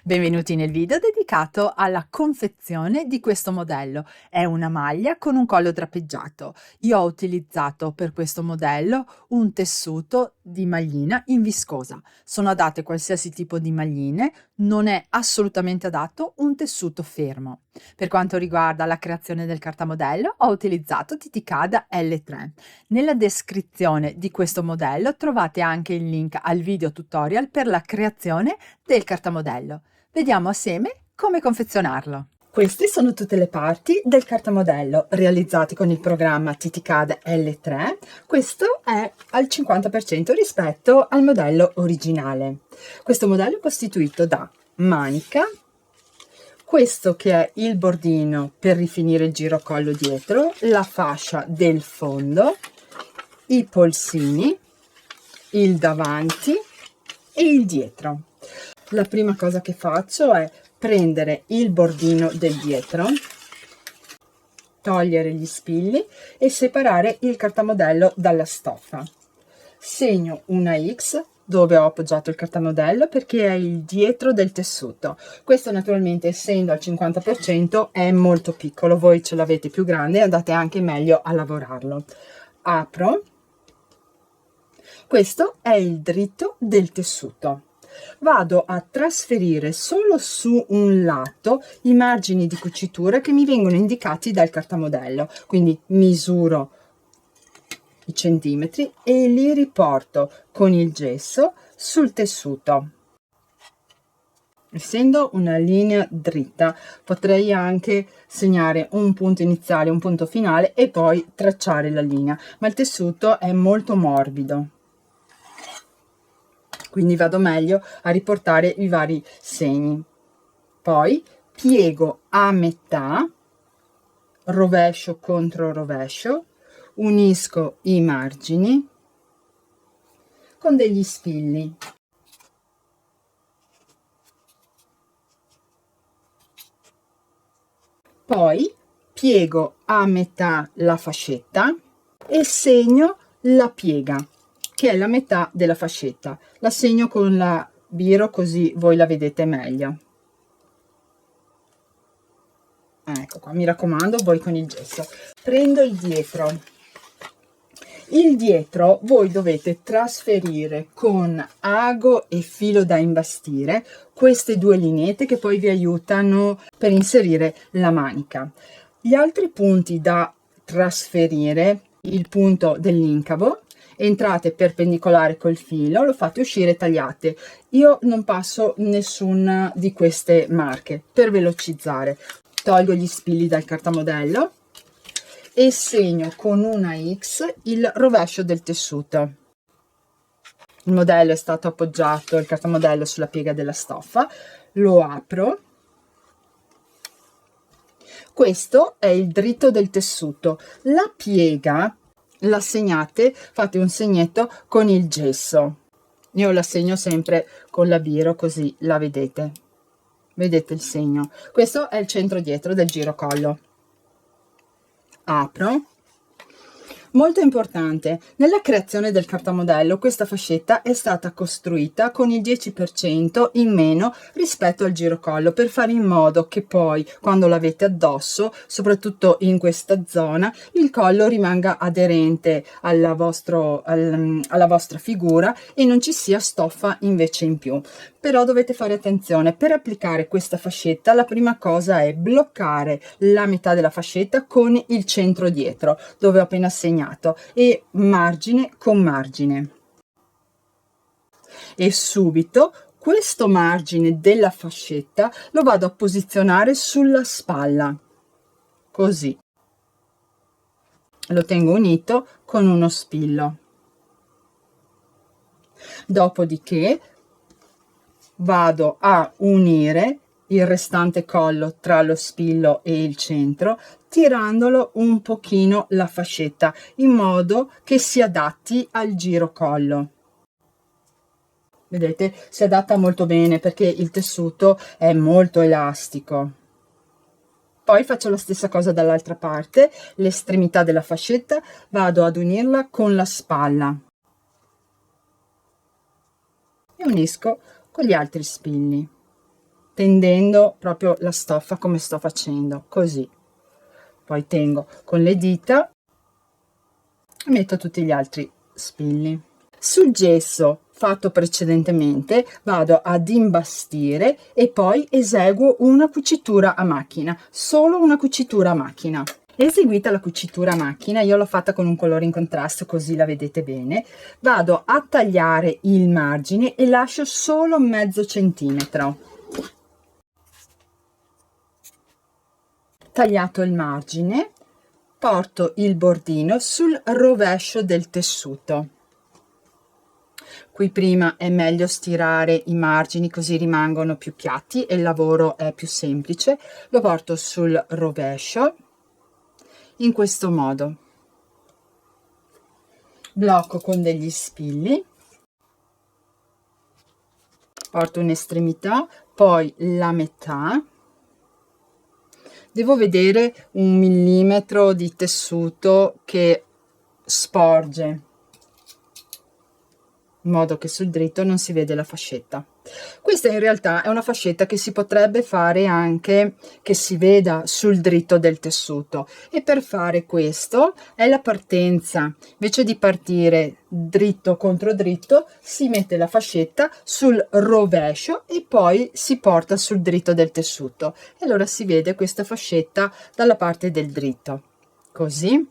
Benvenuti nel video dedicato alla confezione di questo modello. È una maglia con un collo drapeggiato. Io ho utilizzato per questo modello un tessuto di maglina in viscosa. Sono adatte qualsiasi tipo di magline, non è assolutamente adatto un tessuto fermo. Per quanto riguarda la creazione del cartamodello, ho utilizzato TTCAD L3. Nella descrizione di questo modello trovate anche il link al video tutorial per la creazione del cartamodello. Vediamo assieme come confezionarlo. Queste sono tutte le parti del cartamodello realizzati con il programma TTCAD L3. Questo è al 50% rispetto al modello originale. Questo modello è costituito da manica, questo che è il bordino per rifinire il girocollo dietro, la fascia del fondo, i polsini, il davanti e il dietro. La prima cosa che faccio è prendere il bordino del dietro, togliere gli spilli e separare il cartamodello dalla stoffa. Segno una X dove ho appoggiato il cartamodello perché è il dietro del tessuto. Questo naturalmente, essendo al 50%, è molto piccolo, voi ce l'avete più grande e andate anche meglio a lavorarlo. Apro. Questo è il dritto del tessuto. Vado a trasferire solo su un lato i margini di cucitura che mi vengono indicati dal cartamodello, quindi misuro i centimetri e li riporto con il gesso sul tessuto. Essendo una linea dritta, potrei anche segnare un punto iniziale, un punto finale e poi tracciare la linea, ma il tessuto è molto morbido, quindi vado meglio a riportare i vari segni. Poi piego a metà, rovescio contro rovescio, unisco i margini con degli spilli. Poi piego a metà la fascetta e segno la piega, che è la metà della fascetta. La segno con la biro così voi la vedete meglio. Ecco qua, mi raccomando, voi con il gesso. Prendo il dietro. Il dietro voi dovete trasferire con ago e filo da imbastire queste due lineette che poi vi aiutano per inserire la manica. Gli altri punti da trasferire, il punto dell'incavo, entrate perpendicolare col filo, lo fate uscire, tagliate. Io non passo nessuna di queste marche per velocizzare. Tolgo gli spilli dal cartamodello e segno con una X il rovescio del tessuto. Il modello è stato appoggiato, il cartamodello, sulla piega della stoffa. Lo apro. Questo è il dritto del tessuto. La piega la segnate, fate un segnetto con il gesso. Io la segno sempre con la biro, così la vedete. Vedete il segno. Questo è il centro dietro del girocollo. Apro. Molto importante, nella creazione del cartamodello questa fascetta è stata costruita con il 10% in meno rispetto al girocollo, per fare in modo che poi quando l'avete addosso, soprattutto in questa zona, il collo rimanga aderente alla vostra figura e non ci sia stoffa invece in più. Però dovete fare attenzione: per applicare questa fascetta la prima cosa è bloccare la metà della fascetta con il centro dietro dove ho appena segnato e margine con margine, e subito questo margine della fascetta lo vado a posizionare sulla spalla, così lo tengo unito con uno spillo. Dopodiché vado a unire il restante collo tra lo spillo e il centro, tirandolo un pochino la fascetta in modo che si adatti al girocollo. Vedete, si adatta molto bene perché il tessuto è molto elastico. Poi faccio la stessa cosa dall'altra parte, l'estremità della fascetta vado ad unirla con la spalla e unisco con gli altri spilli, tendendo proprio la stoffa come sto facendo, così. Poi tengo con le dita e metto tutti gli altri spilli. Sul gesso fatto precedentemente vado ad imbastire e poi eseguo una cucitura a macchina, solo una cucitura a macchina. Eseguita la cucitura a macchina, io l'ho fatta con un colore in contrasto così la vedete bene, vado a tagliare il margine e lascio solo mezzo centimetro. Tagliato il margine, porto il bordino sul rovescio del tessuto. Qui prima è meglio stirare i margini così rimangono più piatti e il lavoro è più semplice. Lo porto sul rovescio in questo modo. Blocco con degli spilli, porto un'estremità, poi la metà. Devo vedere 1 millimetro di tessuto che sporge, in modo che sul dritto non si vede la fascetta. Questa in realtà è una fascetta che si potrebbe fare anche che si veda sul dritto del tessuto, e per fare questo è la partenza. Invece di partire dritto contro dritto si mette la fascetta sul rovescio e poi si porta sul dritto del tessuto, e allora si vede questa fascetta dalla parte del dritto. Così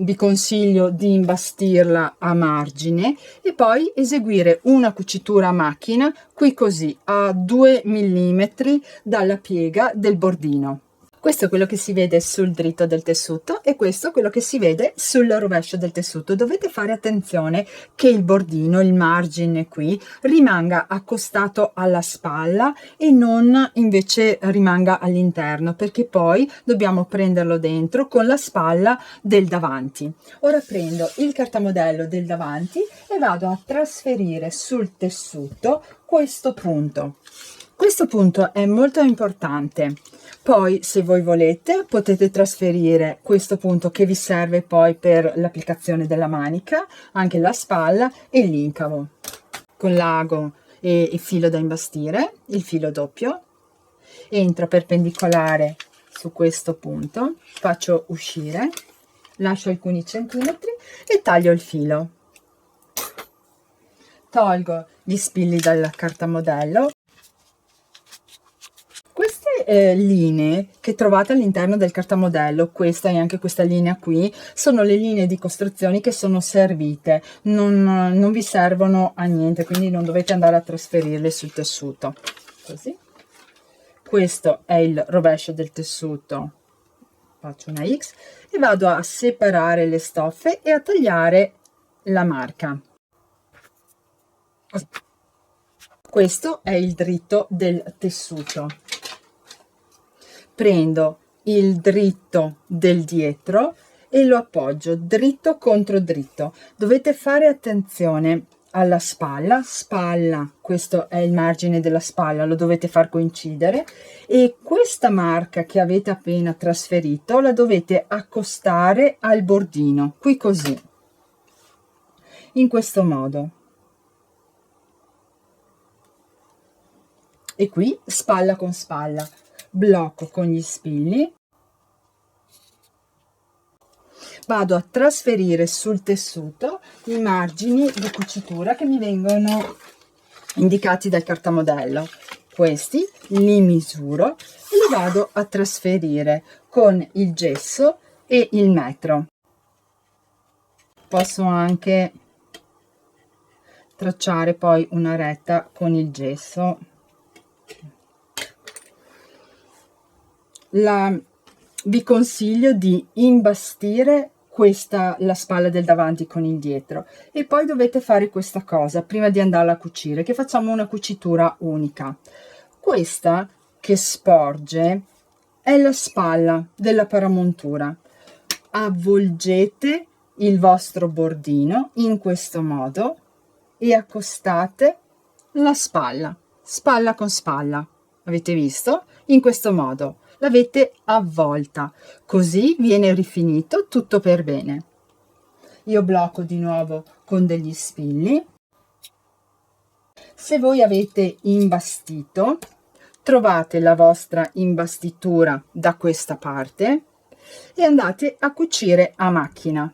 vi consiglio di imbastirla a margine e poi eseguire una cucitura a macchina qui così a 2 millimetri dalla piega del bordino. Questo è quello che si vede sul dritto del tessuto e questo è quello che si vede sul rovescio del tessuto. Dovete fare attenzione che il bordino, il margine qui, rimanga accostato alla spalla e non invece rimanga all'interno, perché poi dobbiamo prenderlo dentro con la spalla del davanti. Ora prendo il cartamodello del davanti e vado a trasferire sul tessuto questo punto. Questo punto è molto importante. Poi, se voi volete, potete trasferire questo punto che vi serve poi per l'applicazione della manica, anche la spalla e l'incavo. Con l'ago e il filo da imbastire, il filo doppio, entro perpendicolare su questo punto, faccio uscire, lascio alcuni centimetri e taglio il filo. Tolgo gli spilli dal cartamodello. Queste linee che trovate all'interno del cartamodello, questa e anche questa linea qui, sono le linee di costruzioni che sono servite, non vi servono a niente, quindi non dovete andare a trasferirle sul tessuto. Così. Questo è il rovescio del tessuto, faccio una X e vado a separare le stoffe e a tagliare la marca. Questo è il dritto del tessuto. Prendo il dritto del dietro e lo appoggio dritto contro dritto. Dovete fare attenzione alla spalla, questo è il margine della spalla, lo dovete far coincidere, e questa marca che avete appena trasferito la dovete accostare al bordino, qui così, in questo modo. E qui spalla con spalla. Blocco con gli spilli, vado a trasferire sul tessuto i margini di cucitura che mi vengono indicati dal cartamodello. Questi li misuro e li vado a trasferire con il gesso e il metro. Posso anche tracciare poi una retta con il gesso. Vi consiglio di imbastire la spalla del davanti con il dietro, e poi dovete fare questa cosa prima di andarla a cucire, che facciamo una cucitura unica. Questa che sporge è la spalla della paramontura. Avvolgete il vostro bordino in questo modo e accostate la spalla, spalla con spalla. Avete visto? In questo modo l'avete avvolta, così viene rifinito tutto per bene. Io blocco di nuovo con degli spilli. Se voi avete imbastito, trovate la vostra imbastitura da questa parte e andate a cucire a macchina,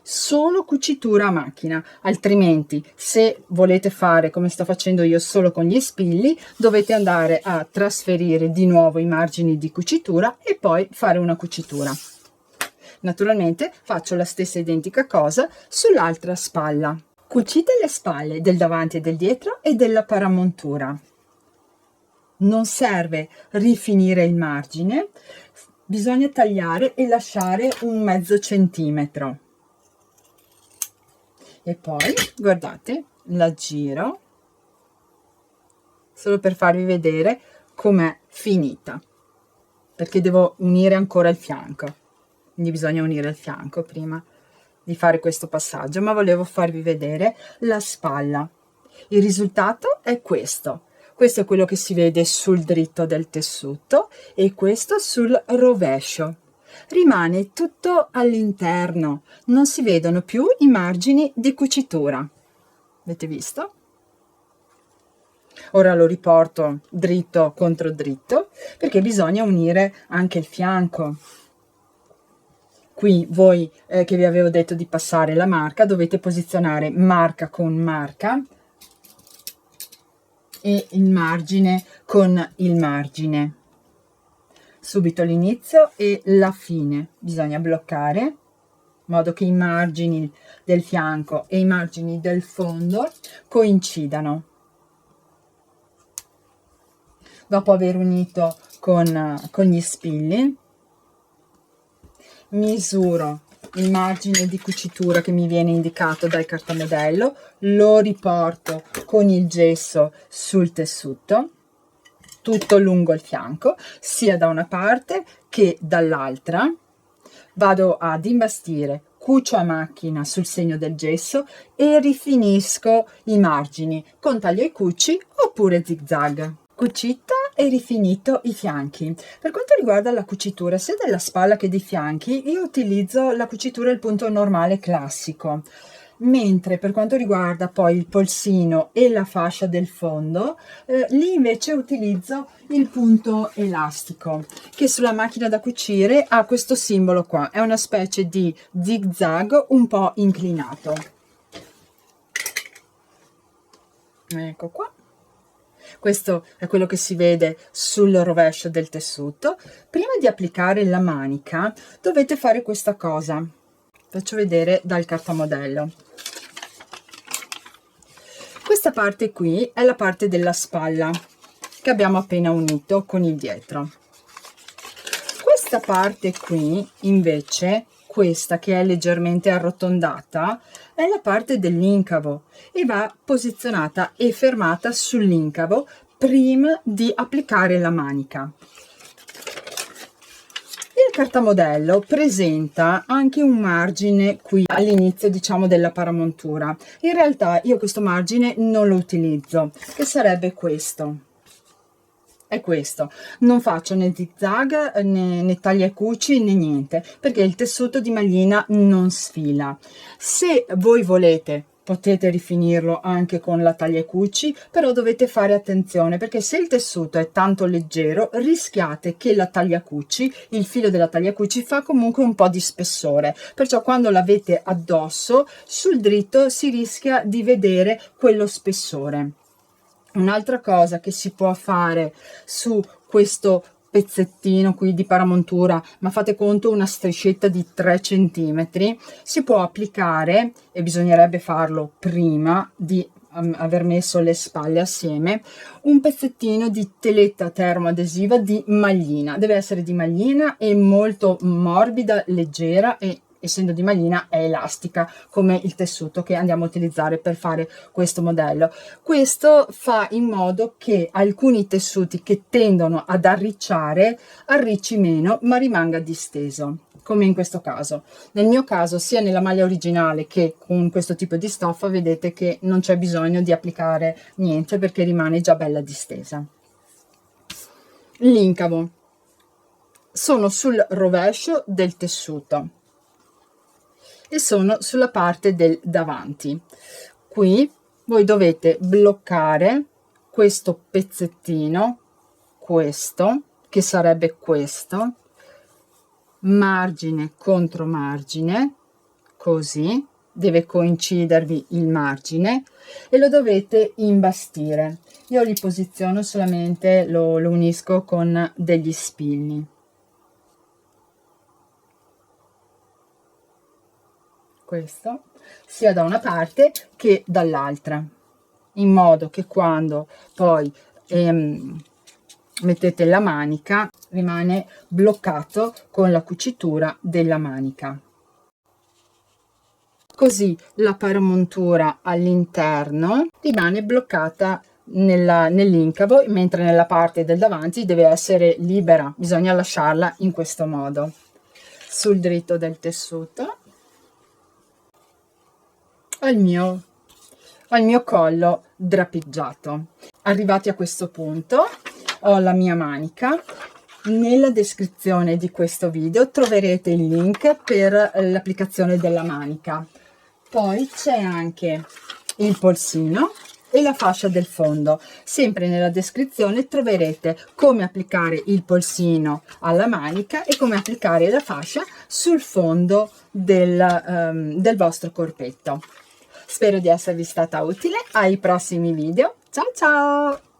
solo cucitura a macchina. Altrimenti, se volete fare come sto facendo io solo con gli spilli, dovete andare a trasferire di nuovo i margini di cucitura e poi fare una cucitura. Naturalmente faccio la stessa identica cosa sull'altra spalla. Cucite le spalle del davanti e del dietro e della paramontura. Non serve rifinire il margine, bisogna tagliare e lasciare un mezzo centimetro. E poi guardate, la giro solo per farvi vedere com'è finita, perché devo unire ancora il fianco, quindi bisogna unire il fianco prima di fare questo passaggio, ma volevo farvi vedere la spalla. Il risultato è questo. Questo è quello che si vede sul dritto del tessuto e questo sul rovescio. Rimane tutto all'interno, non si vedono più i margini di cucitura. Avete visto? Ora lo riporto dritto contro dritto perché bisogna unire anche il fianco. Qui voi che vi avevo detto di passare la marca, dovete posizionare marca con marca e il margine con il margine. Subito l'inizio e la fine bisogna bloccare in modo che i margini del fianco e i margini del fondo coincidano. Dopo aver unito con gli spilli, misuro il margine di cucitura che mi viene indicato dal cartamodello, lo riporto con il gesso sul tessuto, tutto lungo il fianco, sia da una parte che dall'altra. Vado ad imbastire, cucio a macchina sul segno del gesso e rifinisco i margini con taglio e cuci oppure zig zag. Cucita e rifinito i fianchi. Per quanto riguarda la cucitura sia della spalla che dei fianchi, io utilizzo la cucitura il punto normale classico, mentre per quanto riguarda poi il polsino e la fascia del fondo, lì invece utilizzo il punto elastico, che sulla macchina da cucire ha questo simbolo qua, è una specie di zig zag un po' inclinato. Ecco qua. Questo è quello che si vede sul rovescio del tessuto. Prima di applicare la manica dovete fare questa cosa. Faccio vedere dal cartamodello. Questa parte qui è la parte della spalla che abbiamo appena unito con il dietro. Questa parte qui invece, questa che è leggermente arrotondata, è la parte dell'incavo e va posizionata e fermata sull'incavo prima di applicare la manica. Il cartamodello presenta anche un margine qui all'inizio, diciamo, della paramontura. In realtà io questo margine non lo utilizzo, che sarebbe questo. È questo, non faccio né zig zag né taglia e cuci né niente, perché il tessuto di maglina non sfila. Se voi volete potete rifinirlo anche con la taglia e cuci, però dovete fare attenzione perché se il tessuto è tanto leggero rischiate che la taglia cuci, il filo della taglia cuci fa comunque un po' di spessore, perciò quando l'avete addosso sul dritto si rischia di vedere quello spessore. Un'altra cosa che si può fare su questo pezzettino qui di paramontura, ma fate conto una striscetta di 3 centimetri, si può applicare, e bisognerebbe farlo prima di aver messo le spalle assieme, un pezzettino di teletta termoadesiva di maglina. Deve essere di maglina e molto morbida, leggera, e essendo di maglina è elastica come il tessuto che andiamo a utilizzare per fare questo modello. Questo fa in modo che alcuni tessuti che tendono ad arricciare arricci meno ma rimanga disteso, come in questo caso. Nel mio caso, sia nella maglia originale che con questo tipo di stoffa, vedete che non c'è bisogno di applicare niente perché rimane già bella distesa. L'incavo sono sul rovescio del tessuto e sono sulla parte del davanti. Qui voi dovete bloccare questo pezzettino questo, che sarebbe questo, margine contro margine, così, deve coincidervi il margine e lo dovete imbastire. Io li posiziono solamente, lo unisco con degli spilli. Questo sia da una parte che dall'altra, in modo che quando poi mettete la manica rimane bloccato con la cucitura della manica. Così la paramontura all'interno rimane bloccata nell'incavo, mentre nella parte del davanti deve essere libera, bisogna lasciarla in questo modo. Sul dritto del tessuto al mio collo drapeggiato. Arrivati a questo punto ho la mia manica. Nella descrizione di questo video troverete il link per l'applicazione della manica. Poi c'è anche il polsino e la fascia del fondo. Sempre nella descrizione troverete come applicare il polsino alla manica e come applicare la fascia sul fondo del vostro corpetto. Spero di esservi stata utile. Ai prossimi video. Ciao ciao!